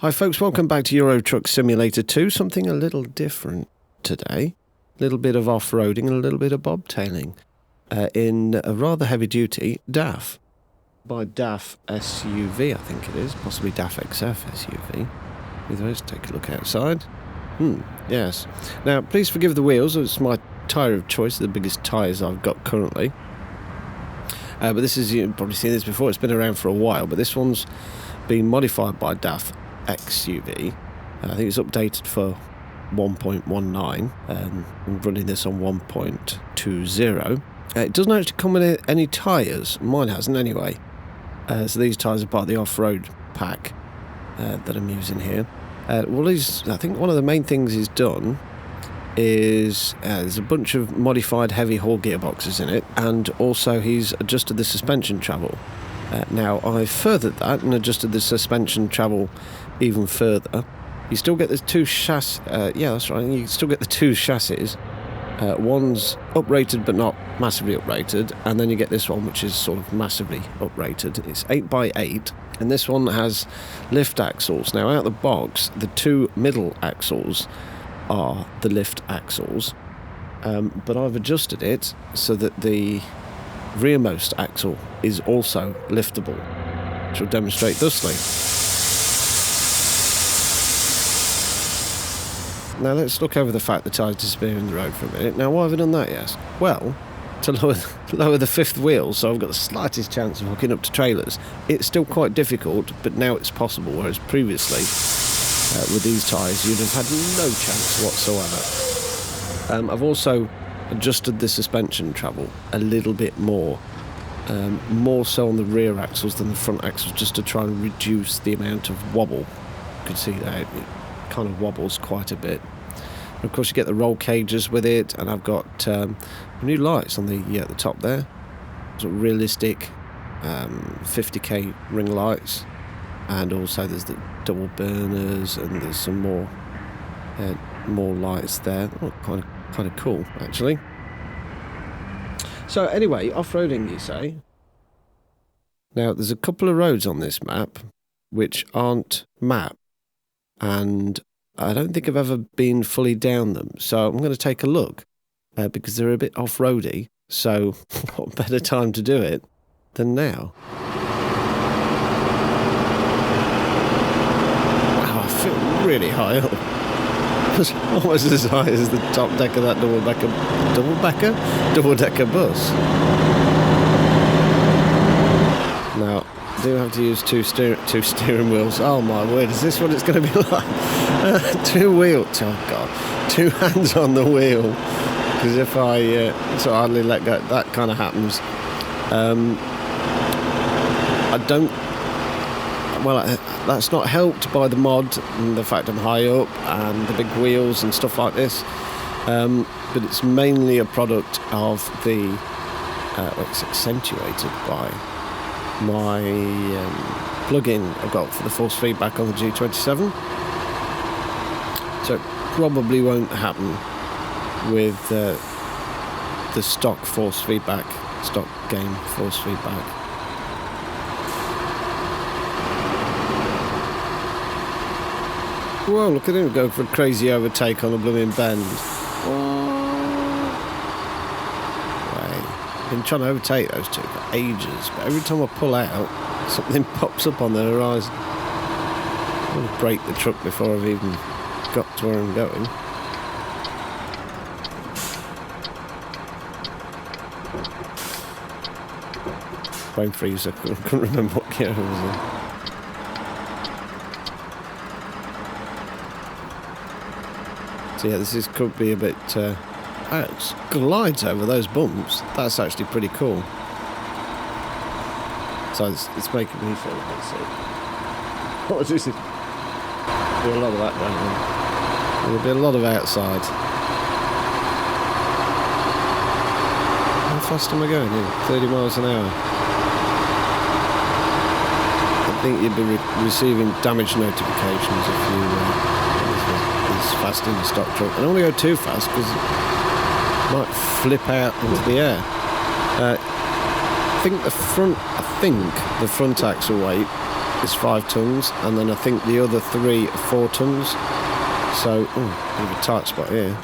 Hi folks, welcome back to Euro Truck Simulator 2. Something a little different today. A little bit of off-roading and a little bit of bobtailing in a rather heavy-duty DAF by DAF SUV, I think it is, possibly DAF XF SUV. Let's take a look outside. Yes. Now, please forgive the wheels. It's my tyre of choice, the biggest tyres I've got currently. But this is, you've probably seen this before, it's been around for a while, but this one's been modified by DAF XUV. I think it's updated for 1.19. I'm running this on 1.20. It doesn't actually come with any tyres. Mine hasn't anyway. So these tyres are part of the off-road pack that I'm using here. I think one of the main things he's done is there's a bunch of modified heavy haul gearboxes in it, and also he's adjusted the suspension travel. Now I furthered that and adjusted the suspension travel even further. You still get the two chassis. Yeah, that's right. You still get the two chassis. One's uprated but not massively uprated, and then you get this one which is sort of massively uprated. It's 8x8, and this one has lift axles. Now out of the box, the two middle axles are the lift axles, but I've adjusted it so that the rearmost axle is also liftable, which will demonstrate thusly. Now let's look over the fact the tyres disappear in the road for a minute. Now why have I done that, yes? Well, to lower the fifth wheel, so I've got the slightest chance of hooking up to trailers. It's still quite difficult, but now it's possible, whereas previously with these tyres you'd have had no chance whatsoever. I've also adjusted the suspension travel a little bit more so on the rear axles than the front axles, just to try and reduce the amount of wobble. You can see that it kind of wobbles quite a bit. And of course you get the roll cages with it, and I've got new lights on the top there, sort of realistic 50k ring lights, and also there's the double burners, and there's some more lights there. Oh, kind of cool actually. So anyway, off-roading you say. Now there's a couple of roads on this map which aren't mapped, and I don't think I've ever been fully down them, so I'm going to take a look because they're a bit off-roady, so what better time to do it than now. Wow, I feel really high up. It's almost as high as the top deck of that double-decker bus. Now, I do have to use two steering wheels. Oh my word, is this what it's going to be like? Two hands on the wheel. Because if I so hardly let go, that kind of happens. That's not helped by the mod and the fact I'm high up and the big wheels and stuff like this. But it's mainly a product of the. It's accentuated by my plug-in I've got for the force feedback on the G27. So it probably won't happen with the stock force feedback, stock game force feedback. Whoa, look at him go for a crazy overtake on a blooming bend. I've been trying to overtake those two for ages, but every time I pull out, something pops up on the horizon. I'm going to brake the truck before I've even got to where I'm going. Brain freeze, I couldn't remember what gear I was in. So yeah, this could be a bit... it glides over those bumps. That's actually pretty cool. So it's making me feel a bit sick. What is it? There'll be a lot of that going on. There'll be a lot of outside. How fast am I going here? 30 miles an hour. I think you'd be receiving damage notifications if you as fast in the stock truck. I don't want to go too fast because might flip out into the air. I think the front axle weight is 5 tons, and then I think the other 3 are 4 tons. So, bit of a tight spot here.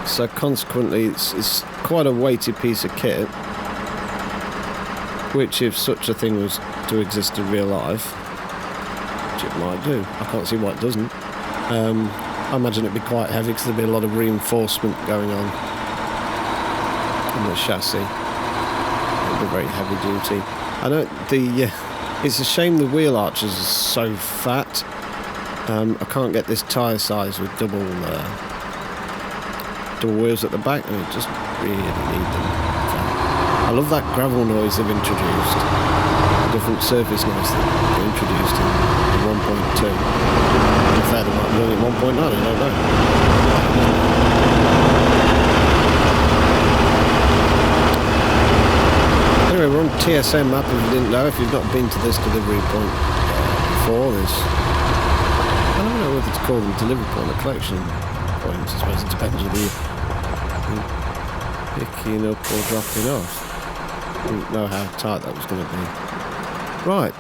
So consequently, it's quite a weighty piece of kit, which, if such a thing was to exist in real life, which it might do, I can't see why it doesn't. I imagine it'd be quite heavy because there'd be a lot of reinforcement going on in the chassis. It'd be very heavy duty. I know it's a shame the wheel arches are so fat. I can't get this tyre size with double wheels at the back, and I just really need them. I love that gravel noise they've introduced. The different surface noise that they introduced in 1.2. In fact, they might be only 1.9, I don't know. Anyway, we're on TSM map, if you didn't know. If you've not been to this delivery point before, I don't know whether to call them delivery point or collection points. I suppose it depends whether you're picking up or dropping off. I didn't know how tight that was going to be. Right,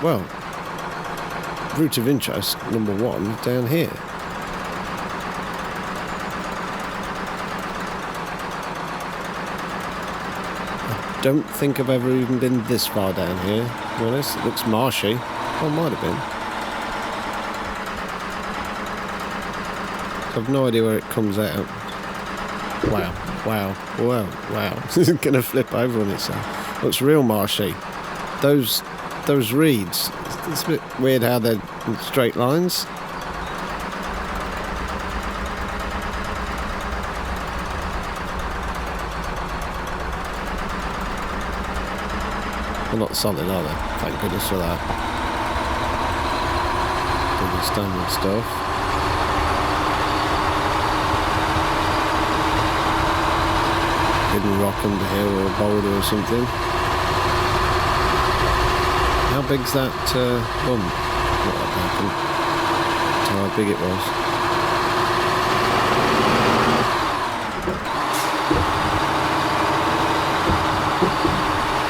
well, route of interest number 1 down here. I don't think I've ever even been this far down here, to be honest. It looks marshy. Oh, it might have been. I've no idea where it comes out. Wow. This is going to flip over on itself. Looks real marshy. Those reeds, it's a bit weird how they're in straight lines. They're not solid, are they? Thank goodness for that. Pretty standard stuff. Hidden rock under here, or a boulder or something. How big's that bump? Not that big. That's how big it was.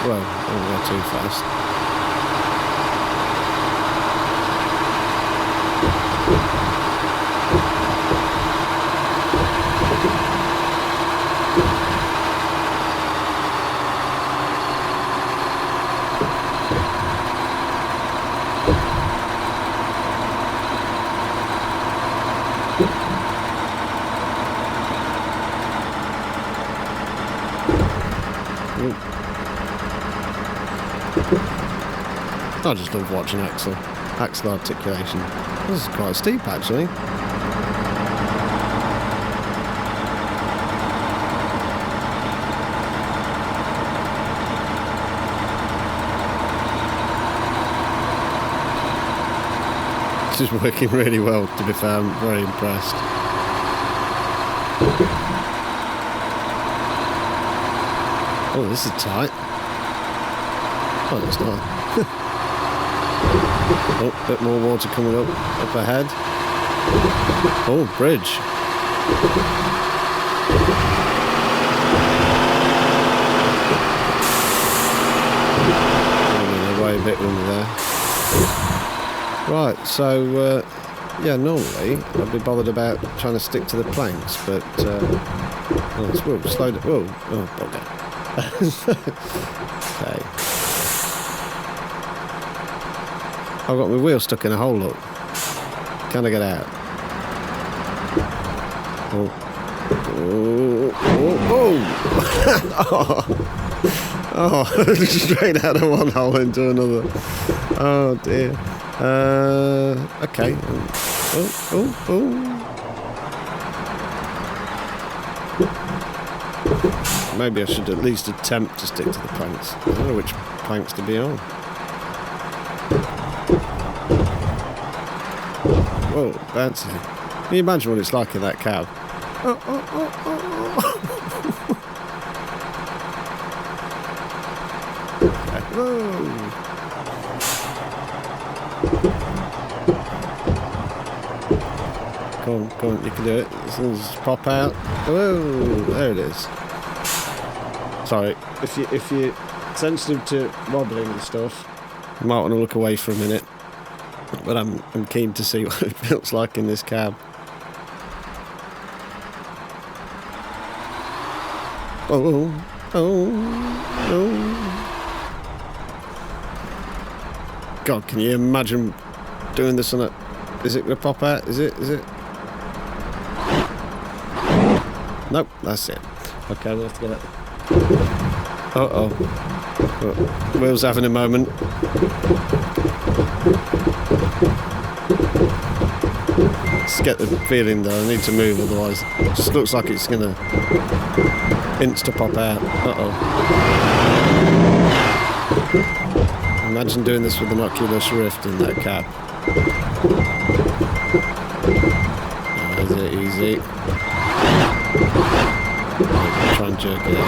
Well, I don't go too fast. I just love watching axle articulation. This is quite steep, actually. This is working really well, to be fair. I'm very impressed. Oh, this is tight. Oh, it's not. Oh, a bit more water coming up ahead. Oh, bridge. Away a bit under there. Right, so yeah, normally I'd be bothered about trying to stick to the planks, but oh, it's slow down. Oh, bugger. Okay. I've got my wheel stuck in a hole, look. Can I get out? Oh. Oh, straight out of one hole into another. Oh dear. Okay. Maybe I should at least attempt to stick to the planks. I don't know which planks to be on. Whoa, bouncy. Can you imagine what it's like in that cab? Whoa. Come on, you can do it. Just pop out. Whoa, there it is. Sorry, if you sensitive to wobbling and stuff. I might want to look away for a minute, but I'm keen to see what it feels like in this cab. Oh. God, can you imagine doing this on a... Is it going to pop out? Is it? Nope, that's it. Okay, we'll have to get it. Uh-oh. Will's having a moment. Just get the feeling though, I need to move, otherwise it just looks like it's going to insta-pop out. Uh-oh. Imagine doing this with an Oculus Rift in that cab. Easy. Try and jerk it out.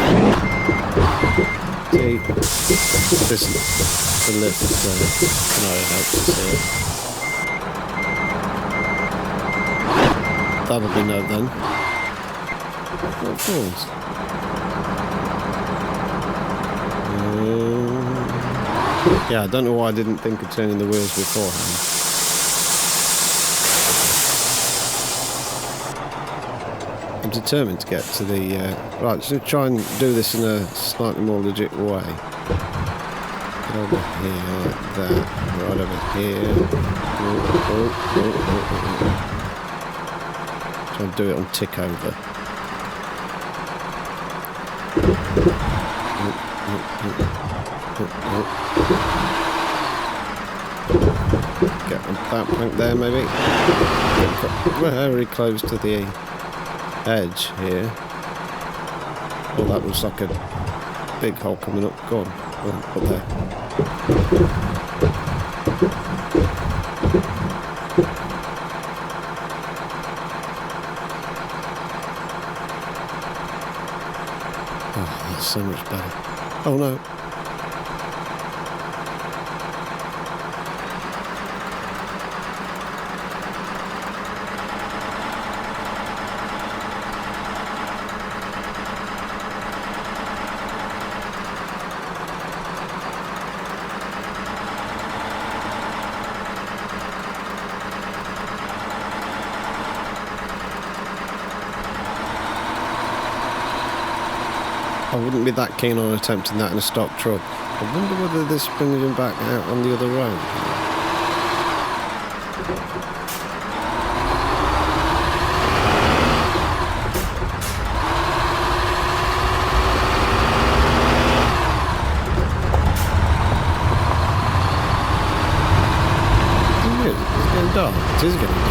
See, this the lift scenario helps us here. That'll be no then. What falls? Yeah, I don't know why I didn't think of turning the wheels beforehand. I'm determined to get to the... right, so try and do this in a slightly more legit way. Get over here, like that. Right over here. Try and do it on tick over. Get on that plank there, maybe. Very close to the edge here. Oh, that looks like a big hole coming up. Go on, up there. Oh, that's so much better. Oh no. I wouldn't be that keen on attempting that in a stock truck. I wonder whether this brings him back out on the other road. It's getting dark. It is getting dark.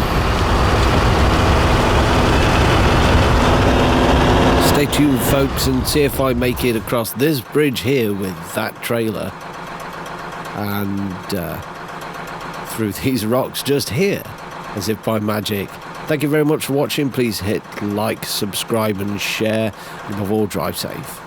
Stay tuned, folks, and see if I make it across this bridge here with that trailer and through these rocks just here, as if by magic. Thank you very much for watching. Please hit like, subscribe and share, and above all, drive safe.